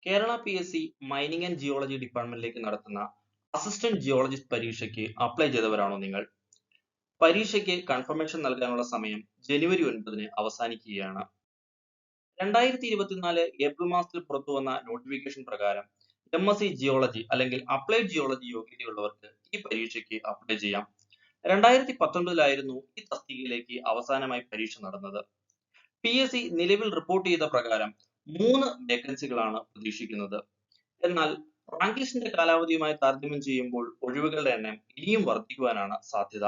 Kerala PSC mining and geology ഡിപ്പാർട്ട്മെന്റിലേക്ക് നടത്തുന്ന assistant geologist പരീക്ഷയ്ക്ക് അപ്ലൈ ചെയ്തവരാണോ നിങ്ങൾ? പരീക്ഷയ്ക്ക് കൺഫർമേഷൻ നൽകാനുള്ള സമയം ജനുവരി 9-ന് അവസാനിക്കുകയാണ്. 2024 ഏപ്രിൽ മാസത്തിൽ പുറത്തുവന്ന നോട്ടിഫിക്കേഷൻ പ്രകാരം MSc ജിയോളജി അല്ലെങ്കിൽ അപ്ലൈഡ് ജിയോളജി യോഗ്യതയുള്ളവർക്ക് ഈ പരീക്ഷയ്ക്ക് അപ്ലൈ ചെയ്യാം. 2019-ലായിരുന്നു ഈ തസ്തികയിലേക്ക് അവസാനമായി പരീക്ഷ നടന്നത്. PSC നിലവിൽ റിപ്പോർട്ട് ചെയ്ത പ്രകാരം 3 വേക്കൻസികളാണ് പ്രതീക്ഷിക്കുന്നത്. എന്നാൽ റാങ്ക് ലിസ്റ്റിന്റെ കാലാവധിയുമായി താരതമ്യം ചെയ്യുമ്പോൾ ഒഴിവുകളുടെ എണ്ണം ഇനിയും വർദ്ധിക്കുവാനാണ് സാധ്യത.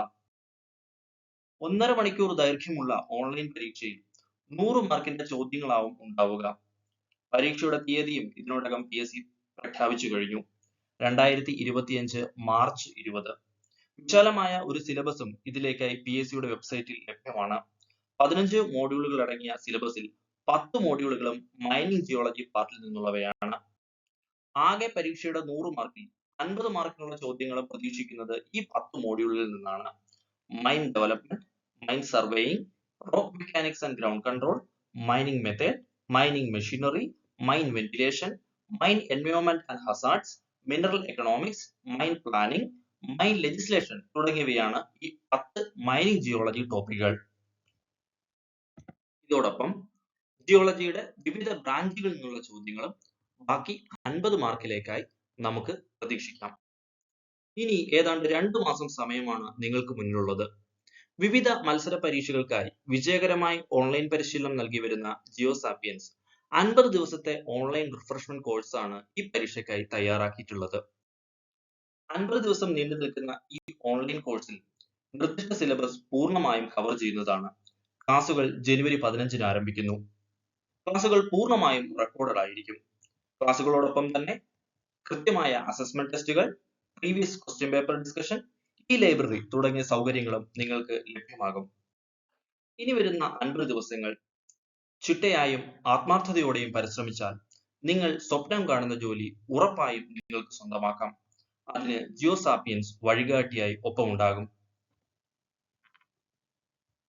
1.5 മണിക്കൂർ ദൈർഘ്യമുള്ള ഓൺലൈൻ പരീക്ഷയിൽ 100 മാർക്കിന്റെ ചോദ്യങ്ങളാവും ഉണ്ടാവുക. പരീക്ഷയുടെ തീയതിയും ഇതിനോടകം PSC പ്രഖ്യാപിച്ചു കഴിഞ്ഞു. 2025 മാർച്ച് 20. വിശാലമായ ഒരു സിലബസും ഇതിലേക്കായി PSCയുടെ വെബ്സൈറ്റിൽ ലഭ്യമാണ്. 15 മോഡ്യൂളുകൾ അടങ്ങിയ സിലബസിൽ 10 മോഡ്യൂളുകളും മൈനിങ് ജിയോളജി പാർട്ടിൽ നിന്നുള്ളവയാണ്. ആകെ പരീക്ഷയുടെ 100 മാർക്കിൽ 50 മാർക്കിനുള്ള ചോദ്യങ്ങളും പ്രതീക്ഷിക്കുന്നത് ഈ 10 മോഡ്യൂളുകളിൽ നിന്നാണ്. Mine development, mine surveying, rock mechanics and ground control, mining method, mining machinery, mine ventilation, mine environment and hazards, mineral economics, mine planning, mine legislation തുടങ്ങിയവയാണ് ഈ 10 മൈനിങ് ജിയോളജി ടോപ്പിക്കുകൾ. ഇതോടൊപ്പം ജിയോളജിയുടെ വിവിധ ബ്രാഞ്ചുകളിൽ നിന്നുള്ള ചോദ്യങ്ങളും ബാക്കി 50 മാർക്കിലേക്കായി നമുക്ക് പ്രതീക്ഷിക്കാം. ഇനി ഏതാണ്ട് 2 മാസം സമയമാണ് നിങ്ങൾക്ക് മുന്നിലുള്ളത്. വിവിധ മത്സര പരീക്ഷകൾക്കായി വിജയകരമായി ഓൺലൈൻ പരിശീലനം നൽകി വരുന്ന ജിയോ സാപ്പിയൻസ് 50 ദിവസത്തെ ഓൺലൈൻ റിഫ്രഷ്മെന്റ് കോഴ്സാണ് ഈ പരീക്ഷയ്ക്കായി തയ്യാറാക്കിയിട്ടുള്ളത്. 50 ദിവസം നീണ്ടു നിൽക്കുന്ന ഈ ഓൺലൈൻ കോഴ്സിൽ നിർദ്ദിഷ്ട സിലബസ് പൂർണ്ണമായും കവർ ചെയ്യുന്നതാണ്. ക്ലാസുകൾ ജനുവരി 15-ന് ആരംഭിക്കുന്നു. ക്ലാസുകൾ പൂർണ്ണമായും റെക്കോർഡഡ് ആയിരിക്കും. ക്ലാസുകളോടൊപ്പം തന്നെ കൃത്യമായ അസസ്മെന്റ് ടെസ്റ്റുകൾ, previous question paper discussion, library തുടങ്ങിയ സൗകര്യങ്ങളും നിങ്ങൾക്ക് ലഭ്യമാകും. ഇനി വരുന്ന 50 ദിവസങ്ങൾ ചിട്ടയായും ആത്മാർത്ഥതയോടെയും പരിശ്രമിച്ചാൽ നിങ്ങൾ സ്വപ്നം കാണുന്ന ജോലി ഉറപ്പായും നിങ്ങൾക്ക് സ്വന്തമാക്കാം. അതിന് ജിയോ സാപ്പിയൻസ് വഴികാട്ടിയായി ഒപ്പമുണ്ടാകും.